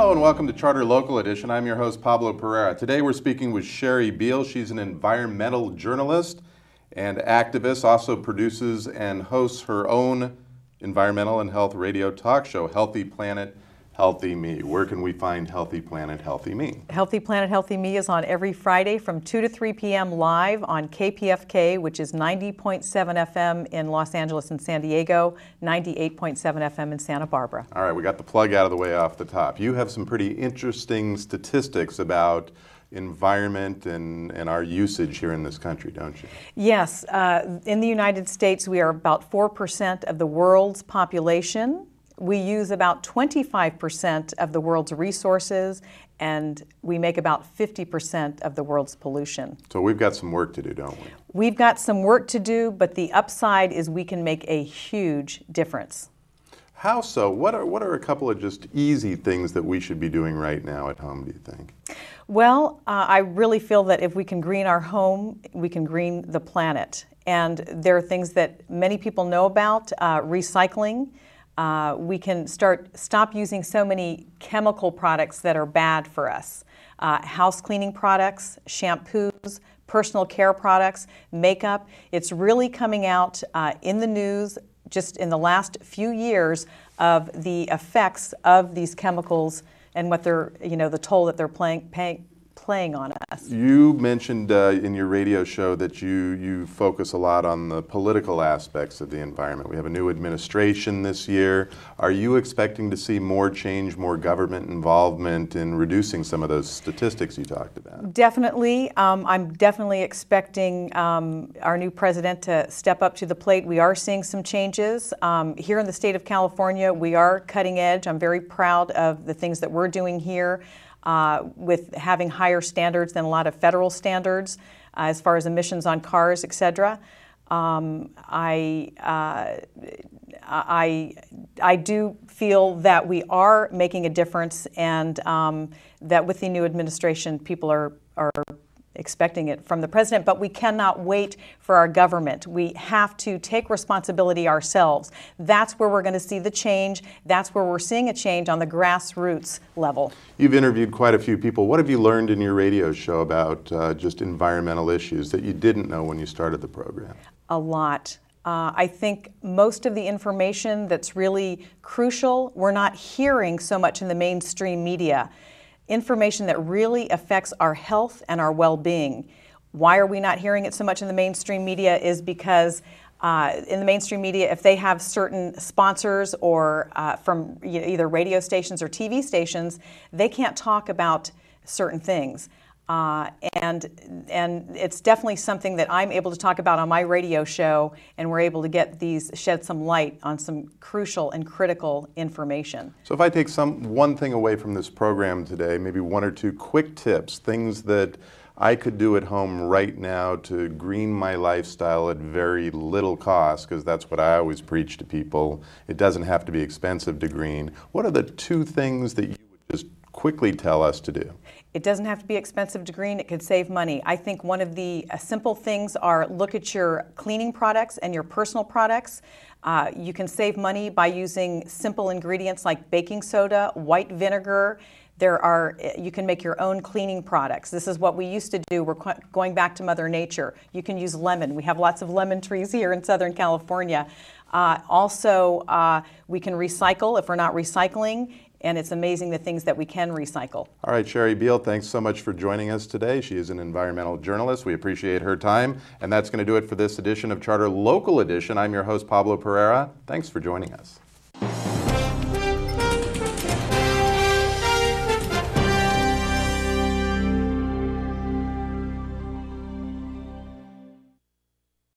Hello and welcome to Charter Local Edition. I'm your host, Pablo Pereira. Today we're speaking with Sherry Beall. She's an environmental journalist and activist, also produces and hosts her own environmental and health radio talk show, Healthy Planet, Healthy Me. Where can we find Healthy Planet, Healthy Me? Healthy Planet, Healthy Me is on every Friday from 2 to 3 p.m. live on KPFK, which is 90.7 FM in Los Angeles and San Diego, 98.7 FM in Santa Barbara. All right, we got the plug out of the way off the top. You have some pretty interesting statistics about environment and our usage here in this country, don't you? Yes. In the United States, we are about 4% of the world's population. We use about 25% of the world's resources, and we make about 50% of the world's pollution. So we've got some work to do, don't we? We've got some work to do, but the upside is we can make a huge difference. How so? What are a couple of just easy things that we should be doing right now at home, do you think? Well, I really feel that if we can green our home, we can green the planet. And there are things that many people know about, recycling. We can stop using so many chemical products that are bad for us. House cleaning products, shampoos, personal care products, makeup. It's really coming out in the news just in the last few years of the effects of these chemicals and what they're, the toll that they're playing on us. You mentioned in your radio show that you focus a lot on the political aspects of the environment. We have a new administration this year. Are you expecting to see more change, more government involvement in reducing some of those statistics you talked about? Definitely. I'm definitely expecting our new president to step up to the plate. We are seeing some changes. Here in the state of California, we are cutting edge. I'm very proud of the things that we're doing here. With having higher standards than a lot of federal standards as far as emissions on cars, etc. I do feel that we are making a difference, and that with the new administration, people are expecting it from the president, but we cannot wait for our government. We have to take responsibility ourselves. That's where we're going to see the change. That's where we're seeing a change on the grassroots level. You've interviewed quite a few people. What have you learned in your radio show about just environmental issues that you didn't know when you started the program? A lot. I think most of the information that's really crucial, we're not hearing so much in the mainstream media. Information that really affects our health and our well-being. Why are we not hearing it so much in the mainstream media is because in the mainstream media, if they have certain sponsors or from either radio stations or TV stations, they can't talk about certain things. And it's definitely something that I'm able to talk about on my radio show, and we're able to shed some light on some crucial and critical information. So if I take one thing away from this program today, maybe one or two quick tips, things that I could do at home right now to green my lifestyle at very little cost, because that's what I always preach to people. It doesn't have to be expensive to green. What are the two things that you would just quickly tell us to do? It doesn't have to be expensive to green. It could save money. I think one of the simple things are look at your cleaning products and your personal products. You can save money by using simple ingredients like baking soda, white vinegar. You can make your own cleaning products. This is what we used to do. We're going back to Mother Nature. You can use lemon. We have lots of lemon trees here in Southern California. Also, we can recycle if we're not recycling. And it's amazing the things that we can recycle. All right, Sherry Beall, thanks so much for joining us today. She is an environmental journalist. We appreciate her time. And that's going to do it for this edition of Charter Local Edition. I'm your host, Pablo Pereira. Thanks for joining us.